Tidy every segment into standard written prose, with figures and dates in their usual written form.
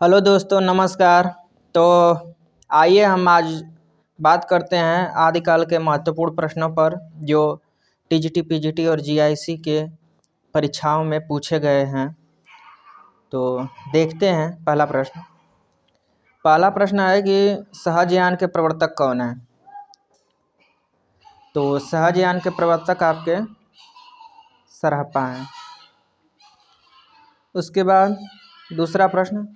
Hello दोस्तों, नमस्कार। तो आइए हम आज बात करते हैं आदिकाल के महत्वपूर्ण प्रश्नों पर जो टीजीटी, पीजीटी और जीआईसी के परीक्षाओं में पूछे गए हैं। तो देखते हैं पहला प्रश्न है कि सहजयान के प्रवर्तक कौन है। तो सहजयान के प्रवर्तक आपके सरहप्पा हैं। उसके बाद दूसरा प्रश्न,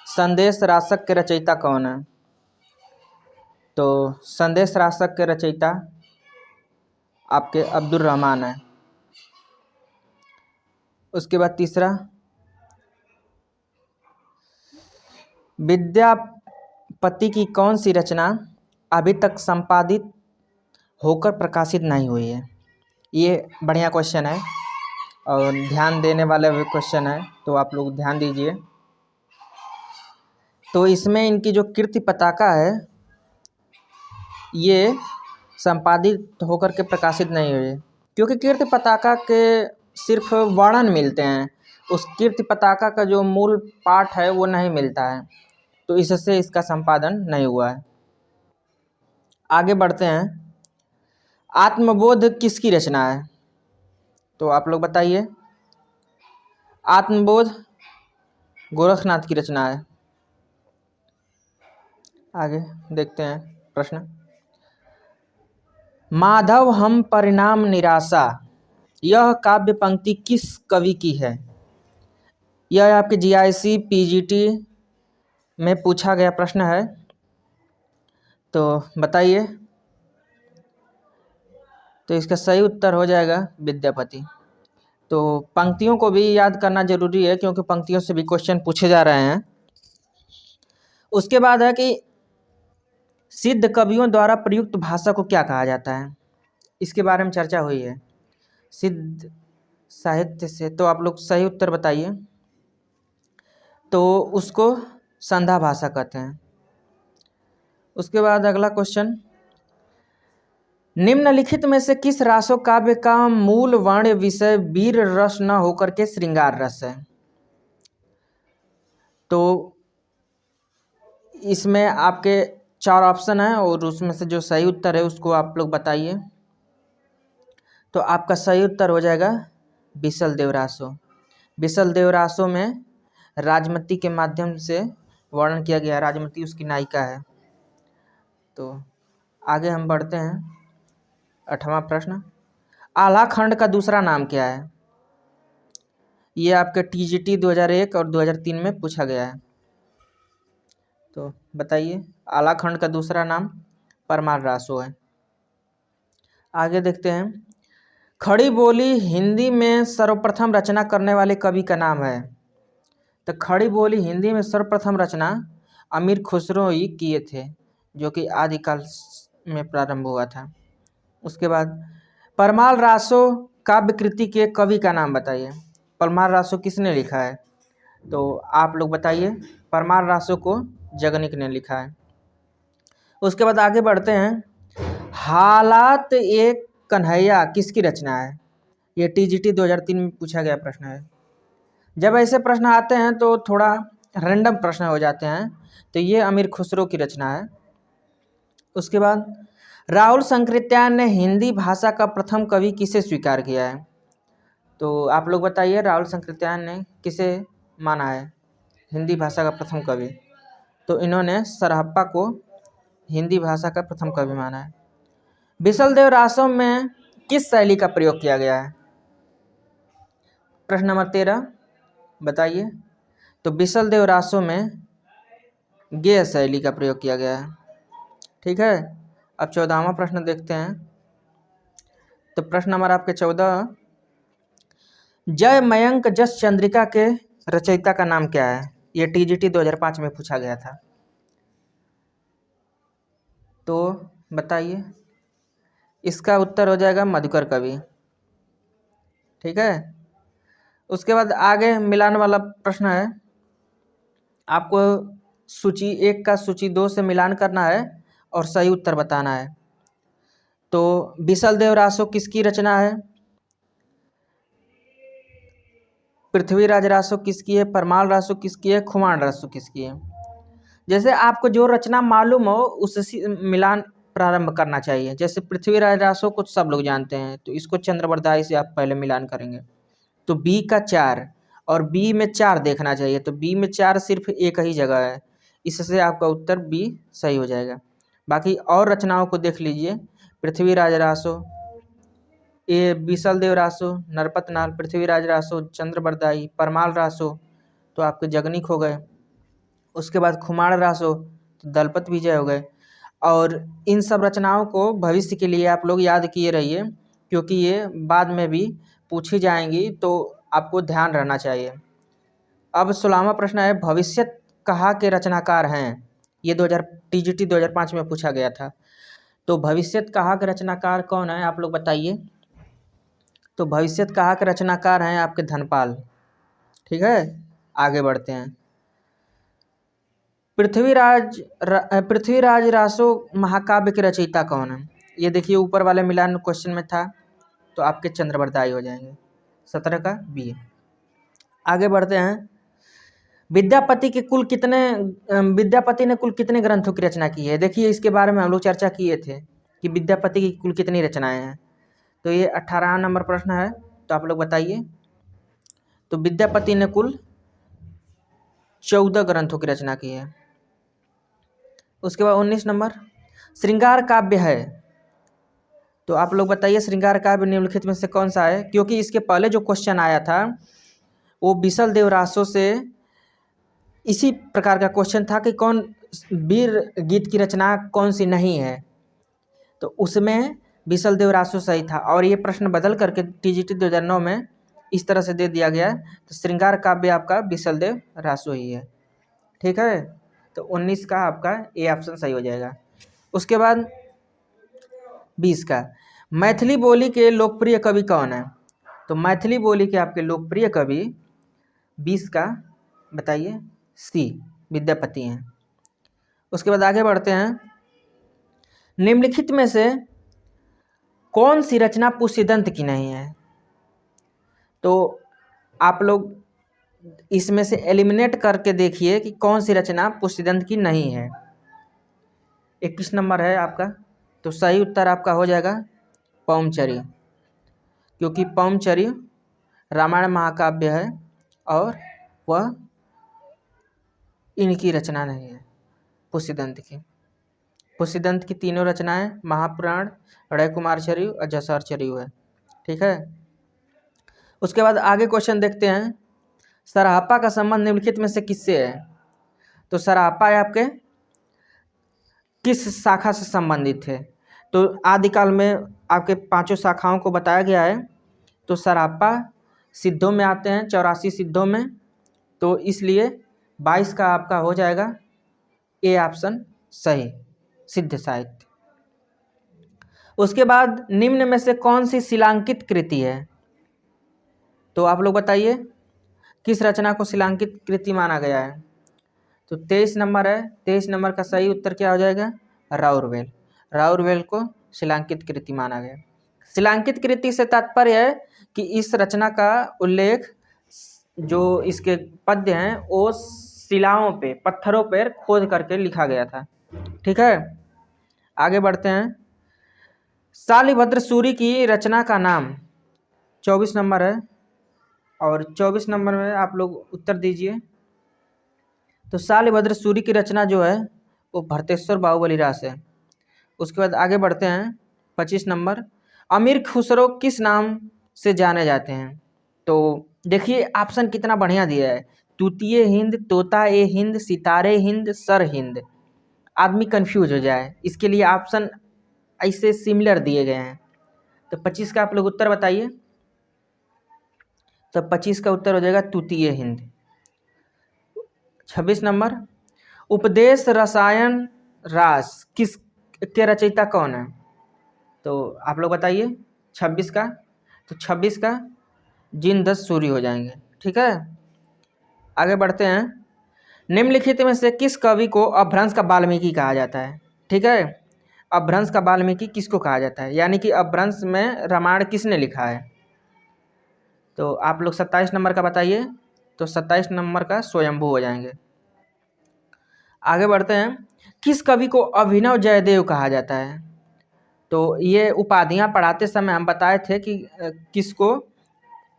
संदेश राशक के रचयिता कौन है। तो संदेश राशक के रचयिता आपके अब्दुल रहमान है। उसके बाद तीसरा, विद्यापति की कौन सी रचना अभी तक संपादित होकर प्रकाशित नहीं हुई है। ये बढ़िया क्वेश्चन है और ध्यान देने वाला भी क्वेश्चन है, तो आप लोग ध्यान दीजिए। तो इसमें इनकी जो कीर्ति पताका है ये संपादित होकर के प्रकाशित नहीं हुई है, क्योंकि कीर्ति पताका के सिर्फ वर्णन मिलते हैं। उस कीर्ति पताका का जो मूल पाठ है वो नहीं मिलता है, तो इससे इसका संपादन नहीं हुआ है। आगे बढ़ते हैं। आत्मबोध किसकी रचना है। तो आप लोग बताइए। आत्मबोध गोरखनाथ की रचना है। आगे देखते हैं प्रश्न, माधव हम परिणाम निराशा, यह काव्य पंक्ति किस कवि की है। यह आपके जीआईसी पीजीटी में पूछा गया प्रश्न है, तो बताइए। तो इसका सही उत्तर हो जाएगा विद्यापति। तो पंक्तियों को भी याद करना जरूरी है, क्योंकि पंक्तियों से भी क्वेश्चन पूछे जा रहे हैं। उसके बाद है कि सिद्ध कवियों द्वारा प्रयुक्त भाषा को क्या कहा जाता है। इसके बारे में चर्चा हुई है सिद्ध साहित्य से। तो आप लोग सही उत्तर बताइए। तो उसको संधा भाषा कहते हैं। उसके बाद अगला क्वेश्चन, निम्नलिखित में से किस रासो काव्य का मूल वर्ण विषय वीर रस न होकर के श्रृंगार रस है। तो इसमें आपके 4 ऑप्शन हैं और उसमें से जो सही उत्तर है उसको आप लोग बताइए। तो आपका सही उत्तर हो जाएगा बिसल देवरासो। बिसल देवरासो में राजमती के माध्यम से वर्णन किया गया है। राजमती उसकी नायिका है। तो आगे हम बढ़ते हैं। 8वां प्रश्न, आल्हा खंड का दूसरा नाम क्या है। ये आपके टीजीटी 2001 और 2003 में पूछा गया है। तो बताइए। आल्हा खंड का दूसरा नाम परमार रासो है। आगे देखते हैं। खड़ी बोली हिंदी में सर्वप्रथम रचना करने वाले कवि का नाम है। तो खड़ी बोली हिंदी में सर्वप्रथम रचना अमीर खुसरो ही किए थे, जो कि आदिकाल में प्रारंभ हुआ था। उसके बाद परमार रासो काव्य कृति के कवि का नाम बताइए। परमार रासो किसने लिखा है। तो आप लोग बताइए। परमार रासो को जगनिक ने लिखा है। उसके बाद आगे बढ़ते हैं। हालात एक कन्हैया किसकी रचना है। ये टीजीटी 2003 में पूछा गया प्रश्न है। जब ऐसे प्रश्न आते हैं तो थोड़ा रैंडम प्रश्न हो जाते हैं, तो ये अमीर खुसरो की रचना है। उसके बाद राहुल संकृत्यायन ने हिंदी भाषा का प्रथम कवि किसे स्वीकार किया है। तो आप लोग बताइए। राहुल संकृत्यायन ने किसे माना है हिंदी भाषा का प्रथम कवि। तो इन्होंने सरहप्पा को हिंदी भाषा का प्रथम कवि माना है। बिसल देव रासो में किस शैली का प्रयोग किया गया है। प्रश्न नंबर 13 बताइए। तो बिसल देव रासो में गेय शैली का प्रयोग किया गया है। ठीक है। अब 14वां प्रश्न देखते हैं। तो प्रश्न नंबर आपके 14, जय मयंक जस चंद्रिका के रचयिता का नाम क्या है। ये टीजीटी 2005 में पूछा गया था। तो बताइए। इसका उत्तर हो जाएगा मधुकर कवि। ठीक है। उसके बाद आगे मिलान वाला प्रश्न है। आपको सूची 1 का सूची 2 से मिलान करना है और सही उत्तर बताना है। तो बिसल देव रासो किसकी रचना है। पृथ्वीराज रासो किसकी है, परमाल रासो किसकी है, खुमान रासो किसकी है। जैसे आपको जो रचना मालूम हो उससे मिलान प्रारंभ करना चाहिए। जैसे पृथ्वीराज रासो को सब लोग जानते हैं, तो इसको चंद्रबरदाई से आप पहले मिलान करेंगे। तो बी का 4 और बी में 4 देखना चाहिए, तो बी में 4 सिर्फ एक ही जगह है, इससे आपका उत्तर बी सही हो जाएगा। बाकी और रचनाओं को देख लीजिए, पृथ्वीराज रासो, ये बीसल देव रासो, नरपतनाल, पृथ्वीराज रासो, चंद्रबरदाई, परमाल रासो तो आपके जगनिक हो गए। उसके बाद खुमाण रासो तो दलपत विजय हो गए। और इन सब रचनाओं को भविष्य के लिए आप लोग याद किए रहिए, क्योंकि ये बाद में भी पूछी जाएंगी, तो आपको ध्यान रहना चाहिए। अब 16वां प्रश्न है, भविष्यत कहा के रचनाकार हैं। ये टीजीटी 2005 में पूछा गया था। तो भविष्यत कहा के रचनाकार कौन है, आप लोग बताइए। तो भविष्यत कहा के रचनाकार हैं आपके धनपाल। ठीक है, आगे बढ़ते हैं। पृथ्वीराज रासो महाकाव्य के रचयिता कौन है। ये देखिए ऊपर वाले मिलान क्वेश्चन में था, तो आपके चंद्रबरदाई हो जाएंगे। 17 का बी। आगे बढ़ते हैं। विद्यापति ने कुल कितने ग्रंथों की रचना की है। देखिए इसके बारे में हम लोग चर्चा किए थे कि विद्यापति की कुल कितनी रचनाएं हैं। तो ये 18 नंबर प्रश्न है, तो आप लोग बताइए। तो विद्यापति ने कुल 14 ग्रंथों की रचना की है। उसके बाद 19 नंबर, श्रृंगार काव्य है। तो आप लोग बताइए श्रृंगार काव्य निम्नलिखित में से कौन सा है। क्योंकि इसके पहले जो क्वेश्चन आया था वो बीसल देव रासो से इसी प्रकार का क्वेश्चन था कि कौन वीर गीत की रचना कौन सी नहीं है, तो उसमें बीसल देव रासो सही था। और ये प्रश्न बदल करके टीजीटी 2009 में इस तरह से दे दिया गया, तो श्रृंगार काव्य आपका बीसल देव रासो ही है। ठीक है, तो 19 का आपका ए ऑप्शन सही हो जाएगा। उसके बाद 20 का, मैथिली बोली के लोकप्रिय कवि कौन है। तो मैथिली बोली के आपके लोकप्रिय कवि 20 का बताइए, सी विद्यापति हैं। उसके बाद आगे बढ़ते हैं। निम्नलिखित में से कौन सी रचना पुष्यदंत की नहीं है। तो आप लोग इसमें से एलिमिनेट करके देखिए कि कौन सी रचना पुष्यदंत की नहीं है। 21 नंबर है आपका, तो सही उत्तर आपका हो जाएगा पौमचरी, क्योंकि पौमचरी रामायण महाकाव्य है और वह इनकी रचना नहीं है पुष्यदंत की। पुष्यदंत की तीनों रचनाएं महापुराण, अड़य कुमार चरियु और जसर चरियु है। ठीक है, उसके बाद आगे क्वेश्चन देखते हैं। सराहपा का संबंध निम्नलिखित में से किससे है। तो सराहपा आपके किस शाखा से संबंधित है। तो आदिकाल में आपके 5 शाखाओं को बताया गया है। तो सराहपा सिद्धों में आते हैं, 84 सिद्धों में, तो इसलिए 22 का आपका हो जाएगा ए ऑप्शन सही, सिद्ध साहित्य। उसके बाद निम्न में से कौन सी शिलांकित कृति है। तो आप लोग बताइए किस रचना को शिलांकित कृति माना गया है। तो 23 नंबर है, 23 नंबर का सही उत्तर क्या हो जाएगा, राउरवेल। राउरवेल को शिलांकित कृति माना गया। शिलांकित कृति से तात्पर्य है कि इस रचना का उल्लेख, जो इसके पद्य हैं वो शिलाओं पे, पत्थरों पर खोद करके लिखा गया था। ठीक है, आगे बढ़ते हैं। शालिभद्र सूरी की रचना का नाम 24 नंबर है, और 24 नंबर में आप लोग उत्तर दीजिए। तो शालिभद्र सूरी की रचना जो है वो भरतेश्वर बाहुबली रास है। उसके बाद आगे बढ़ते हैं। 25 नंबर, अमीर खुसरो किस नाम से जाने जाते हैं। तो देखिए ऑप्शन कितना बढ़िया दिया है, तूतीय हिंद, तोता ए हिंद, सितारे हिंद, सर हिंद। आदमी कंफ्यूज हो जाए, इसके लिए ऑप्शन ऐसे सिमिलर दिए गए हैं। तो 25 का आप लोग उत्तर बताइए। तो 25 का उत्तर हो जाएगा तूतीय हिंद। 26 नंबर, उपदेश रसायन रास किस के रचयिता कौन है। तो आप लोग बताइए 26 का। तो 26 का जिनदत्त सूरी हो जाएंगे। ठीक है, आगे बढ़ते हैं। निम्नलिखित में से किस कवि को अपभ्रंश का वाल्मीकि कहा जाता है। ठीक है, अपभ्रंश का वाल्मीकि किसको कहा जाता है, यानी कि अपभ्रंश में रामायण किसने लिखा है। तो आप लोग 27 नंबर का बताइए। तो 27 नंबर का स्वयंभू हो जाएंगे। आगे बढ़ते हैं। किस कवि को अभिनव जयदेव कहा जाता है? तो ये उपाधियां पढ़ाते समय हम बताए थे कि किसको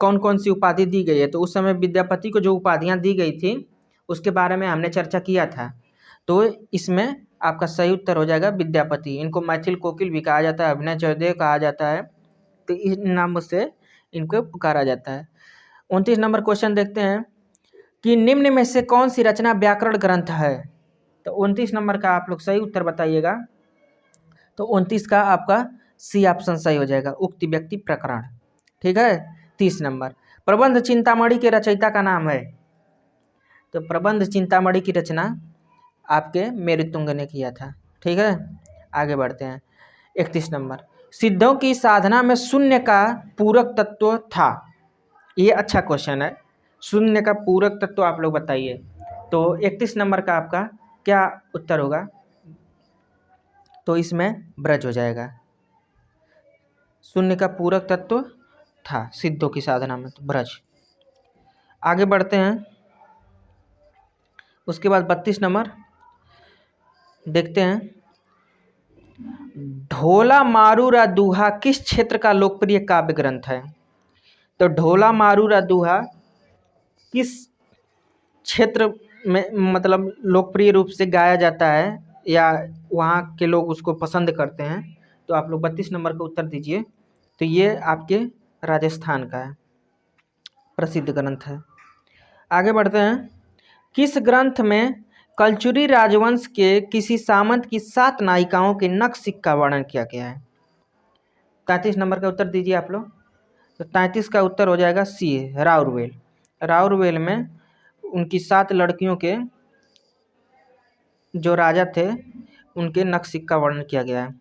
कौन कौन सी उपाधि दी गई है। तो उस समय विद्यापति को जो उपाधियां दी गई थी उसके बारे में हमने चर्चा किया था। तो इसमें आपका सही उत्तर हो जाएगा विद्यापति। इनको मैथिल कोकिल भी कहा जाता है, अभिनव जयदेव कहा जाता है। तो इस नाम से इनको पुकारा जाता है। 29 नंबर क्वेश्चन देखते हैं कि निम्न में से कौन सी रचना व्याकरण ग्रंथ है? तो 29 नंबर का आप लोग सही उत्तर बताइएगा। तो 29 का आपका सी ऑप्शन सही हो जाएगा, उक्ति व्यक्ति प्रकरण। ठीक है। 30 नंबर, प्रबंध चिंतामणि के रचयिता का नाम है? तो प्रबंध चिंतामणि की रचना आपके मेरुतुंग ने किया था। ठीक है। आगे बढ़ते हैं। 31 नंबर, सिद्धों की साधना में शून्य का पूरक तत्व था। ये अच्छा क्वेश्चन है। शून्य का पूरक तत्व आप लोग बताइए। तो 31 नंबर का आपका क्या उत्तर होगा? तो इसमें ब्रज हो जाएगा। शून्य का पूरक तत्व था सिद्धों की साधना में, तो ब्रज। आगे बढ़ते हैं। उसके बाद 32 नंबर देखते हैं। ढोला मारूरा दूहा किस क्षेत्र का लोकप्रिय काव्य ग्रंथ है? तो ढोला मारूरा दूहा किस क्षेत्र में मतलब लोकप्रिय रूप से गाया जाता है या वहाँ के लोग उसको पसंद करते हैं? तो आप लोग 32 नंबर का उत्तर दीजिए। तो ये आपके राजस्थान का है, प्रसिद्ध ग्रंथ है। आगे बढ़ते हैं। किस ग्रंथ में कलचुरी राजवंश के किसी सामंत की 7 नायिकाओं के नखशिख का वर्णन किया गया है? 33 नंबर का उत्तर दीजिए आप लोग। तो 33 का उत्तर हो जाएगा सी, राउरवेल। राउरवेल में उनकी 7 लड़कियों के जो राजा थे उनके नखशिख का वर्णन किया गया है।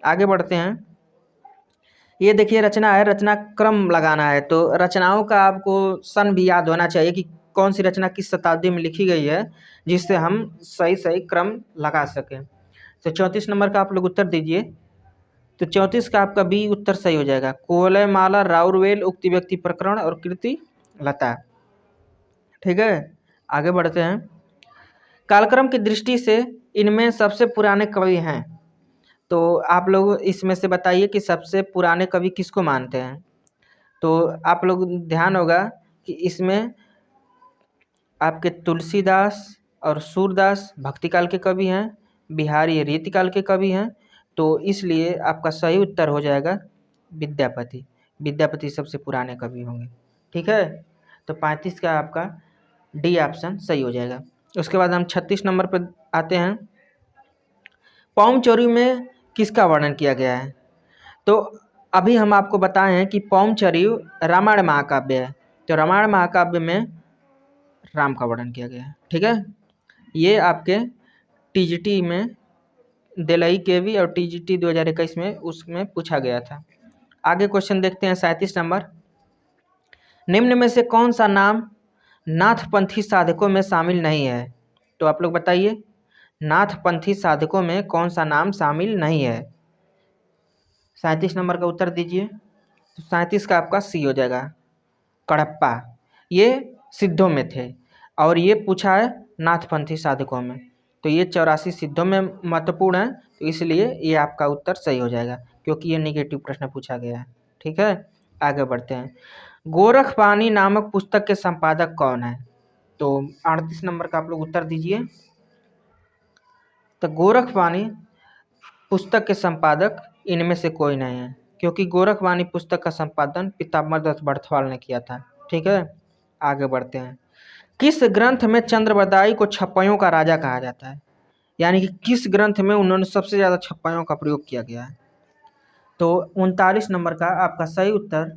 आगे बढ़ते हैं। ये देखिए रचना है, रचना क्रम लगाना है। तो रचनाओं का आपको सन भी याद होना चाहिए कि कौन सी रचना किस शताब्दी में लिखी गई है, जिससे हम सही सही क्रम लगा सकें। तो 34 नंबर का आप लोग उत्तर दीजिए। तो 34 का आपका बी उत्तर सही हो जाएगा, कुवलयमाला, राउरवेल, उक्ति व्यक्ति प्रकरण और कीर्ति लता। ठीक है। आगे बढ़ते हैं। कालक्रम की दृष्टि से इनमें सबसे पुराने कवि हैं। तो आप लोग इसमें से बताइए कि सबसे पुराने कवि किसको मानते हैं? तो आप लोग ध्यान होगा कि इसमें आपके तुलसीदास और सूरदास भक्तिकाल के कवि हैं, बिहारी रीतिकाल के कवि हैं। तो इसलिए आपका सही उत्तर हो जाएगा विद्यापति। विद्यापति सबसे पुराने कवि होंगे। ठीक है। तो 35 का आपका डी ऑप्शन सही हो जाएगा। उसके बाद हम 36 नंबर पर आते हैं। पौमचौरी में किसका वर्णन किया गया है? तो अभी हम आपको बताए हैं कि पौमचौरी रामायण महाकाव्य है। तो रामायण महाकाव्य में राम का वर्णन किया गया है। ठीक है। ये आपके टीजीटी में दिलई केवी और टीजीटी 2021 में उसमें पूछा गया था। आगे क्वेश्चन देखते हैं। 37 नंबर, निम्न में से कौन सा नाम नाथपंथी साधकों में शामिल नहीं है? तो आप लोग बताइए, नाथपंथी साधकों में कौन सा नाम शामिल नहीं है? 37 नंबर का उत्तर दीजिए। तो 37 का आपका सी हो जाएगा, कड़प्पा। ये सिद्धों में थे और ये पूछा है नाथपंथी साधकों में। तो ये 84 सिद्धों में महत्वपूर्ण है, तो इसलिए ये आपका उत्तर सही हो जाएगा, क्योंकि ये निगेटिव प्रश्न पूछा गया है। ठीक है। आगे बढ़ते हैं। गोरखपानी नामक पुस्तक के संपादक कौन है? तो 38 नंबर का आप लोग उत्तर दीजिए। तो गोरखपानी पुस्तक के संपादक इनमें से कोई नहीं है, क्योंकि गोरखवाणी पुस्तक का संपादन पीताम्बर दत्त बड़थवाल ने किया था। ठीक है। आगे बढ़ते हैं। किस ग्रंथ में चंद्रबरदाई को छप्पयों का राजा कहा जाता है? यानी कि किस ग्रंथ में उन्होंने सबसे ज़्यादा छप्पयों का प्रयोग किया गया है? तो 39 नंबर का आपका सही उत्तर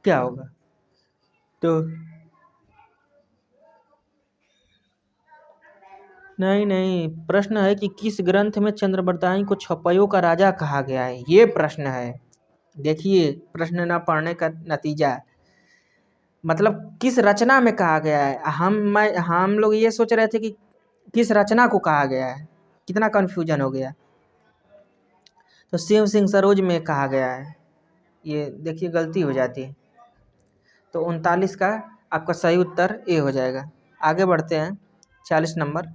क्या होगा? तो नहीं, प्रश्न है कि किस ग्रंथ में चंद्रबरदाई को छप्पयों का राजा कहा गया है, ये प्रश्न है। देखिए प्रश्न न पढ़ने का नतीजा, मतलब किस रचना में कहा गया है। हम लोग ये सोच रहे थे कि किस रचना को कहा गया है, कितना कन्फ्यूजन हो गया। तो शिव सिंह सरोज में कहा गया है, ये देखिए गलती हो जाती है। तो 39 का आपका सही उत्तर ए हो जाएगा। आगे बढ़ते हैं 40 नंबर।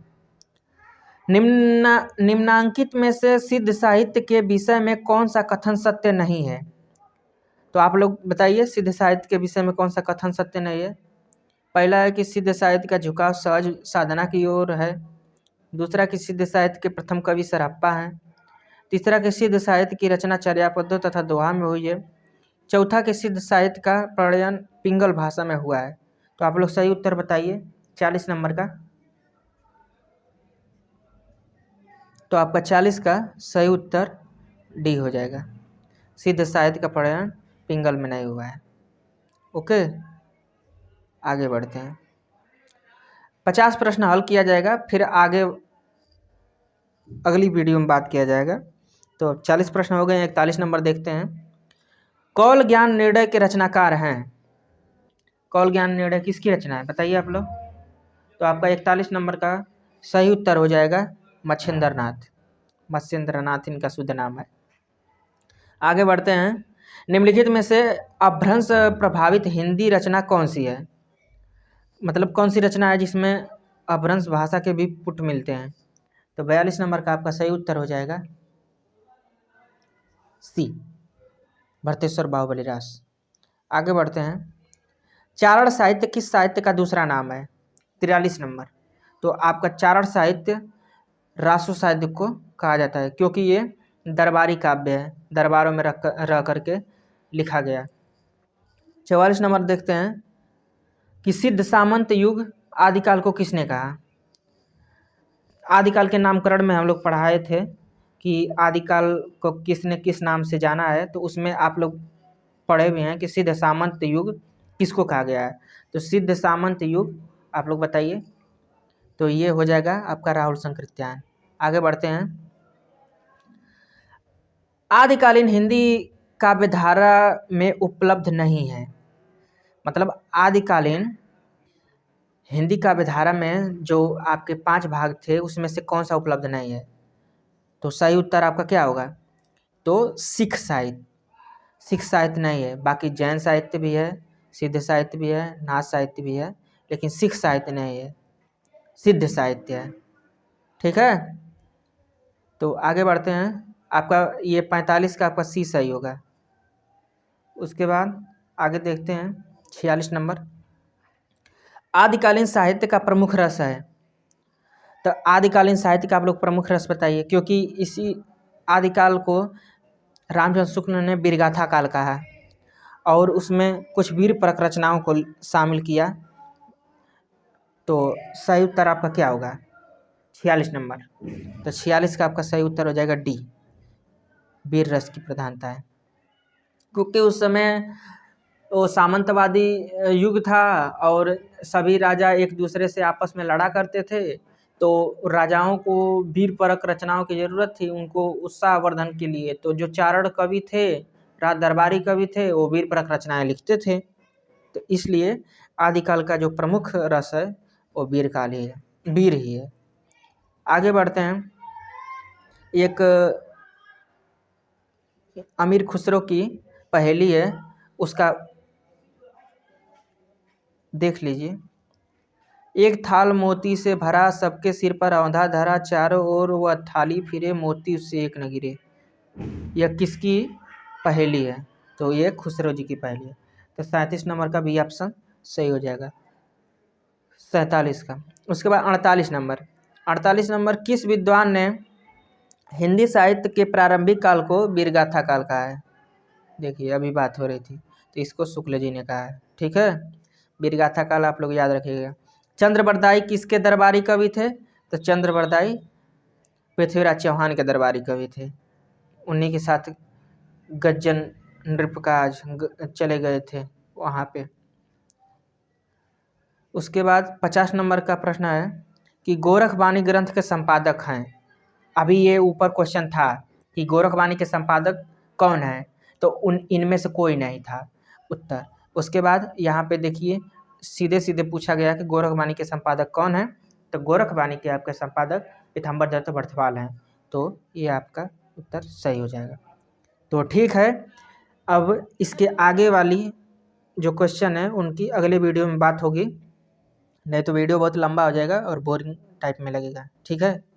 निम्नांकित में से सिद्ध साहित्य के विषय में कौन सा कथन सत्य नहीं है? तो आप लोग बताइए, सिद्ध साहित्य के विषय में कौन सा कथन सत्य नहीं है? पहला है कि सिद्ध साहित्य का झुकाव सहज साधना की ओर है। दूसरा कि सिद्ध साहित्य के प्रथम कवि सरहप्पा हैं। तीसरा कि सिद्ध साहित्य की रचना चर्यापदों तथा दोहा में हुई है। चौथा कि सिद्ध साहित्य का प्रणयन पिंगल भाषा में हुआ है। तो आप लोग सही उत्तर बताइए 40 नंबर का। तो आपका 40 का सही उत्तर डी हो जाएगा। सिद्ध साहित्य का प्रणयन पिंगल में नहीं हुआ है। ओके, आगे बढ़ते हैं। 50 प्रश्न हल किया जाएगा, फिर आगे अगली वीडियो में बात किया जाएगा। तो 40 प्रश्न हो गए। 41 नंबर देखते हैं। कौल ज्ञान निर्णय के रचनाकार हैं। कौल ज्ञान निर्णय किसकी रचना है बताइए आप लोग। तो आपका 41 नंबर का सही उत्तर हो जाएगा मच्छिंद्र नाथ। मत्स्येंद्र नाथ इनका शुद्ध नाम है। आगे बढ़ते हैं। निम्नलिखित में से अपभ्रंश प्रभावित हिंदी रचना कौन सी है? मतलब कौन सी रचना है जिसमें अपभ्रंश भाषा के भी पुट मिलते हैं? तो 42 नंबर का आपका सही उत्तर हो जाएगा सी, भरतेश्वर बाहुबली रास। आगे बढ़ते हैं। चारण साहित्य किस साहित्य का दूसरा नाम है? 43 नंबर। तो आपका चारण साहित्य रासो साहित्य को कहा जाता है, क्योंकि ये दरबारी काव्य है, दरबारों में रह करके लिखा गया। 44 नंबर देखते हैं कि सिद्ध सामंत युग आदिकाल को किसने कहा? आदिकाल के नामकरण में हम लोग पढ़ाए थे कि आदिकाल को किसने किस नाम से जाना है, तो उसमें आप लोग पढ़े हुए हैं कि सिद्ध सामंत युग किसको कहा गया है। तो सिद्ध सामंत युग आप लोग बताइए। तो ये हो जाएगा आपका राहुल संकृत्यायन। आगे बढ़ते हैं। आदिकालीन हिंदी काव्यधारा में उपलब्ध नहीं है। मतलब आदिकालीन हिंदी काव्यधारा में जो आपके 5 भाग थे उसमें से कौन सा उपलब्ध नहीं है? तो सही उत्तर आपका क्या होगा? तो सिख साहित्य। सिख साहित्य नहीं है। बाकी जैन साहित्य भी है, सिद्ध साहित्य भी है, नाथ साहित्य भी है, लेकिन सिख साहित्य नहीं है, सिद्ध साहित्य है। ठीक है, तो आगे बढ़ते हैं। आपका ये 45 का आपका सी सही होगा। उसके बाद आगे देखते हैं 46 नंबर। आदिकालीन साहित्य का प्रमुख रस है। तो आदिकालीन साहित्य का आप लोग प्रमुख रस बताइए, क्योंकि इसी आदिकाल को रामचंद्र शुक्ल ने वीरगाथा काल कहा है और उसमें कुछ वीर परक रचनाओं को शामिल किया। तो सही उत्तर आपका क्या होगा? 46 नंबर। तो 46 का आपका सही उत्तर हो जाएगा डी, वीर रस की प्रधानता है। क्योंकि उस समय वो सामंतवादी युग था और सभी राजा एक दूसरे से आपस में लड़ा करते थे, तो राजाओं को वीर परक रचनाओं की ज़रूरत थी उनको उत्साहवर्धन के लिए। तो जो चारण कवि थे, राज दरबारी कवि थे, वो वीर परक रचनाएं लिखते थे। तो इसलिए आदिकाल का जो प्रमुख रस है वो वीर काल ही है, वीर ही है। आगे बढ़ते हैं। एक अमीर खुसरो की पहेली है, उसका देख लीजिए। एक थाल मोती से भरा, सबके सिर पर औंधा धरा, चारों ओर वह थाली फिरे, मोती उससे एक न गिरे। यह किसकी पहेली है? तो ये खुसरो जी की पहेली है। तो 37 नंबर का बी ऑप्शन सही हो जाएगा। 47 का। उसके बाद 48 नंबर। 48 नंबर किस विद्वान ने हिंदी साहित्य के प्रारंभिक काल को वीरगाथा काल कहा है? देखिए अभी बात हो रही थी, तो इसको शुक्ल जी ने कहा है। ठीक है, वीरगाथा काल आप लोग याद रखिएगा। चंद्रबरदाई किसके दरबारी कवि थे? तो चंद्रबरदाई पृथ्वीराज चौहान के दरबारी कवि थे। उन्हीं के साथ गज्जन नृपकाज चले गए थे वहाँ पे। उसके बाद 50 नंबर का प्रश्न है कि गोरखवाणी ग्रंथ के संपादक हैं। अभी ये ऊपर क्वेश्चन था कि गोरखवाणी के संपादक कौन है, तो इनमें से कोई नहीं था उत्तर। उसके बाद यहाँ पे देखिए सीधे सीधे पूछा गया कि गोरखवाणी के संपादक कौन है, तो गोरखवाणी के आपके संपादक पीताम्बर दत्त बर्थवाल हैं। तो ये आपका उत्तर सही हो जाएगा। तो ठीक है, अब इसके आगे वाली जो क्वेश्चन है उनकी अगले वीडियो में बात होगी, नहीं तो वीडियो बहुत लंबा हो जाएगा और बोरिंग टाइप में लगेगा। ठीक है।